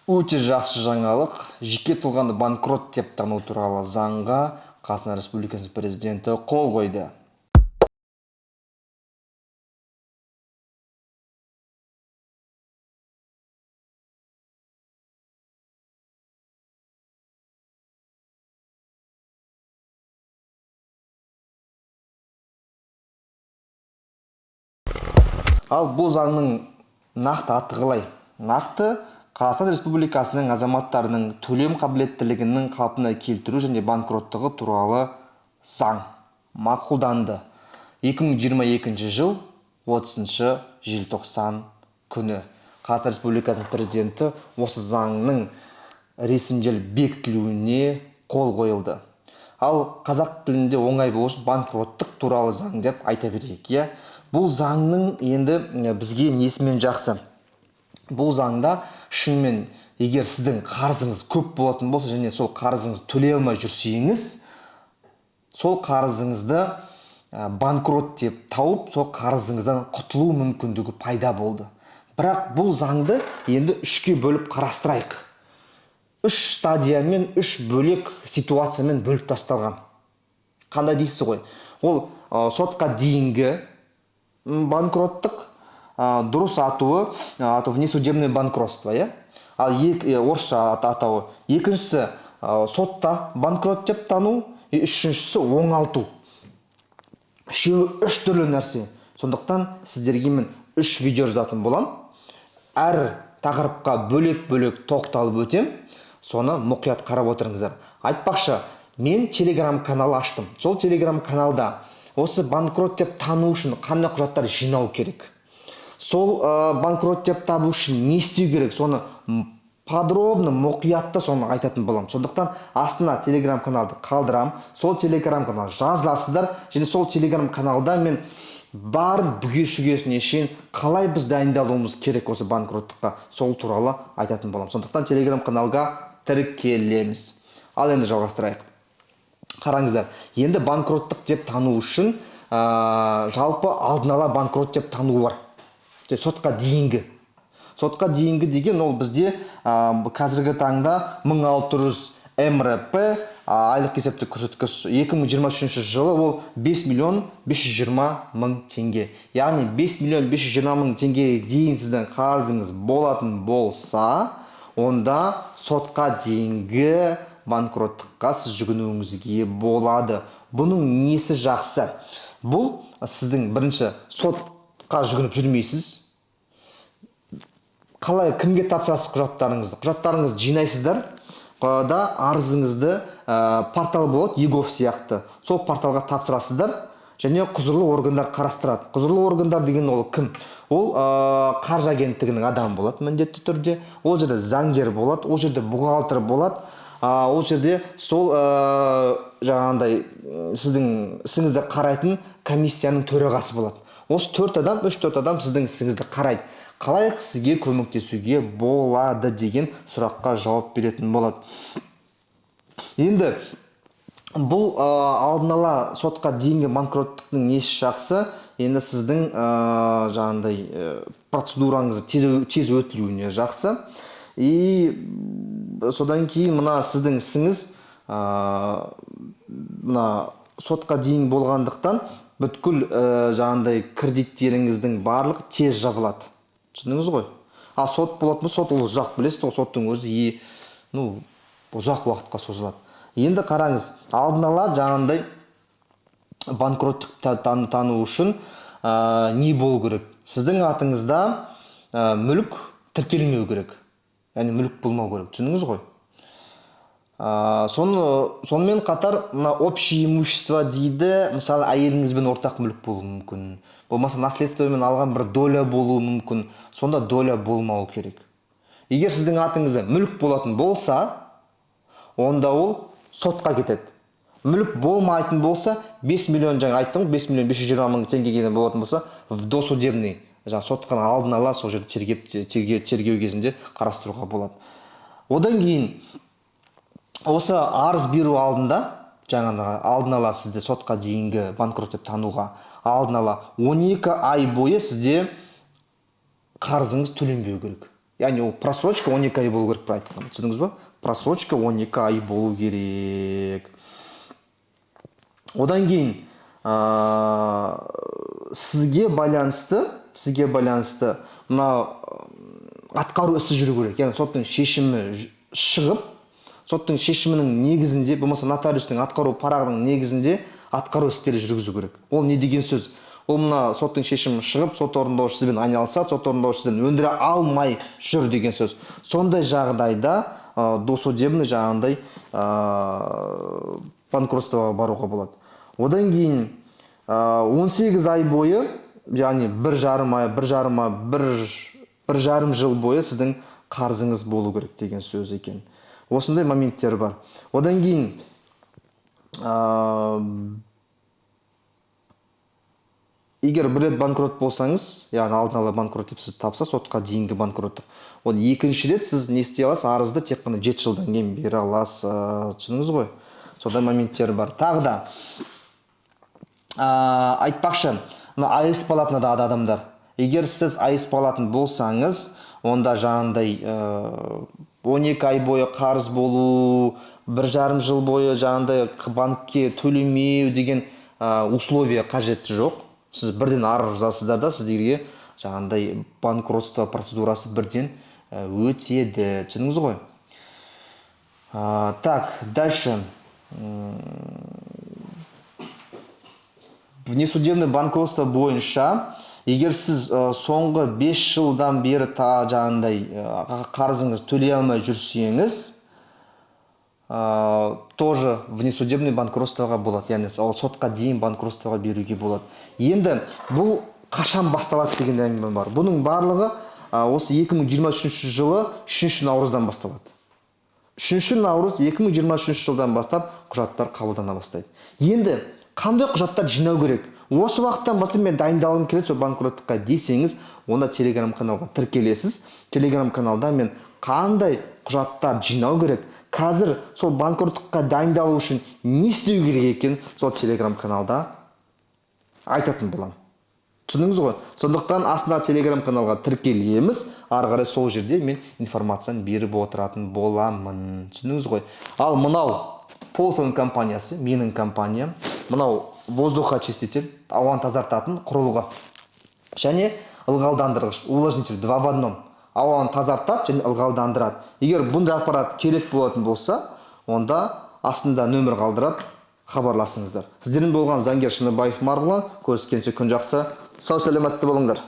Өте жақсы жаңалық. Жеке тұлғаны банкрот деп тану туралы заңға Қазақстан Республикасының президенті қол қойды. Ал бұл заңның нақты аты қалай? Нақты Қазақстан Республикасының азаматтарының төлем қабілеттілігінің қалпына келтіру және банкроттығы туралы заң мақұлданды. 2022 жыл 30 желтоқсан күні Қазақстан Республикасының президенті осы заңның ресімдел бекітілуіне қол қойылды. Ал қазақ тілінде оңай болу үшін банкроттық туралы заң деп айта берейік. Бұл заңның енді бізге несімен жақсы? Бұл заңда шынымен егер сіздің қарызыңыз көп болатын болса және сол қарызыңыз төлей алмай жүрсеңіз, сол қарызыңызды банкрот деп тауып, сол қарызыңыздан құтылу мүмкіндігі пайда болды. Бірақ бұл заңды енді үшке бөліп қарастырайық. Үш стадиямен, үш бөлек ситуациямен бөліп тасталған. Қандай дейсіз ғой? Ол сотқа дейінгі банкроттық, дұрыс атауы внесудебное банкротство, ал орысша атауы. Екіншісі сотта банкрот деп тану, үшіншісі оңалту. Үшеуі үш түрлі нәрсе. Сондықтан сіздерге мен үш видео жазатын болам. Әр тақырыпқа бөлек-бөлек тоқталып өтем. Соны мұқият қарап отырыңыздар. Айтпақшы, мен телеграм канал аштым. Сол телеграм каналда осы банкрот деп тану үшін қандай құжаттар жинау керек? Сол банкрот деп табу үшін не істеу керек? Соны подробно, мұқиятты соны айтатын болам. Сондықтан астына телеграм каналды қалдырам. Сол телеграм канал жазыласыздар. Және сол телеграм каналда мен барын бүге-шүгесіне шейін қалай біз дайындалуымыз керек осы банкроттыққа, сол туралы айтатын болам. Сондықтан телеграм каналға тіркелеміз. Ал енді жалғастырайық. Қараңыздар, енді банкроттық деп тану үшін жалпы алдын ала банкрот деп тану бар. Сотқа дейінгі. Сотқа дейінгі деген ол бізде қазіргі таңда 1600 МРП айлық есептік көрсеткіш 2023 жылы ол 5 миллион 520 мың теңге. Яғни 5 миллион 520 мың теңге дейін сіздің қарызыңыз болатын болса, онда сотқа дейінгі банкроттыққа сіз жүгінуіңізге болады. Бұның несі жақсы? Бұл сіздің бірінші сотқа жүгініп жүрмейсіз. Қалай, кімге тапсырасыз құжаттарыңызды? Құжаттарыңызды жинайсыздар да арызыңызды портал болады, егов сияқты. Сол порталға тапсырасыздар және құзырлы органдар қарастырады. Құзырлы органдар деген ол кім? Ол қаржы агенттігінің адамы болады міндетті түрде. Ол жерде заңгер болады, ол жерде бухгалтер болады. Ол жерде сол жаңағындай сіздің ісіңізді қарайтын комиссияның төрағасы болады. Осы 3 адам сіздің ісіңізді қарайды. Қалай сізге көмектесуге болады деген сұраққа жауап беретін болады. Енді бұл алдын ала сотқа дейінгі банкроттықтың несі жақсы? Енді сіздің жаңағындай процедураңызды тез өтілуіне жақсы. И содан кейін мына сіздің ісіңіз мына сотқа дейін болғандықтан бүткіл жаңағындай кредиттеріңіздің барлығы тез жабылады. Түсіндіңіз ғой? А сот болатын, сот ол ұзақ, білесіз, соттың өзі ұзақ уақытқа созылады. Енді қараңыз, алдын ала жаңағындай банкроттық тану үшін не болу керек? Сіздің атыңызда мүлік тіркелмеу керек. Яғни мүлік болмау керек. Түсіндіңіз ғой? Сонымен қатар общее имущество дейді, мысалы әйеліңізбен ортақ мүлік болуы мүмкін. Болмаса наследствомен алған бір доля болуы мүмкін. Сонда доля болмау керек. Егер сіздің атыңызда мүлік болатын болса, онда ол сотқа кетеді. Мүлік болмайтын болса, 5 миллион жаңа айттым, 5 миллион 520 мың теңгеге болатын болса, в досудебный соттан алдын ала сол жерде тергеу кезінде қарастыруға болады. Одан кейін осы арыз беру алдында, жаңағы алдын ала сізде сотқа дейінгі банкрот деп тануға алдын ала 12 ай бойы сізде қарызыңыз төленбеу керек. яғни ол просрочка 12 ай болу керек бір айтқанда, түсіндіңіз ба? Просрочка 12 ай болу керек. Одан кейін сізге байланысты мына атқару ісі жүру керек. Яғни соттың шешімі шығып, соттың шешімінің негізінде, болмаса нотариустың атқару парағының негізінде атқару істері жүргізу керек. Ол не деген сөз? Ол мына соттың шешімі шығып, сот орындаушы сізбен айналысады, сот орындаушы сізден өндіре алмай жүр деген сөз. Сондай жағдайда досудебный жаңағындай банкротствоға баруға болады. Одан кейін 18 ай бойы, яғни бір жарым жыл бойы сіздің қарызыңыз болу керек деген сөз екен. Осындай моменттер бар. Одан кейін егер бір рет банкрот болсаңыз, яғни алдын ала банкрот деп сіз тапса, сотқа дейінгі банкроттық. Ол екінші рет сіз не істей аласыз? Арызды тек қана 7 жылдан кейін бере аласыз. Түсіндіңіз ғой? Сондай моменттер бар. Тағы да айтпақшы, айыспа алатын адамдар. Егер сіз айыспа алатын болсаңыз, онда жаңағындай 12 ай бойы қарыз болу, 1,5 жыл бойы жаңағындай банкке төлемеу деген условия қажеті жоқ. Сіз бірден арыз жазасыздар да, сіздерге жаңағындай банкротство процедурасы бірден өтеді. Түсіндіңіз ғой? Так, дальше. Внесудебный банкротство бойынша, егер сіз соңғы 5 жылдан бері жаңағындай қарызыңыз төлей алмай жүрсеңіз, тоже внесудебный банкротствоға болады. Яғни сотқа дейін банкротствоға беруге болады. Енді бұл қашан басталады деген әңгіме бар. Бұның барлығы осы 2023 жылы 3 наурыздан басталады. 3 наурыз 2023 жылдан бастап құжаттар қабылдана бастайды. Енді қандай құжаттар жинау керек? Осы уақыттан бастап мен дайындалғым келеді сол банкроттыққа десеңіз, онда Telegram каналға тіркелесіз. Telegram каналда мен қандай құжаттар жинау керек, қазір сол банкроттыққа дайындалу үшін не істеу керек екен, сол Telegram каналда айтатын боламын. Түсіндіңіз ғой? Сондықтан астына Telegram каналға тіркелеміз, ары қарай сол жерде мен информацияны беріп отыратын боламын. Түсіндіңіз ғой? Ал мынау Полсон компаниясы, менің компаниям, мынау воздухоочиститель, ауаны тазартатын құрылғы. Және ылғалдандырғыш, увлажнитель 2 в 1. Ауаны тазартады және ылғалдандырады. Егер бұндай аппарат керек болатын болса, онда астында нөмір қалдырады, хабарласыңыздар. Сіздермен болған заңгер Шыныбаев Марғұлан. Көріскенше күн жақсы. Сау сәлематты болыңдар.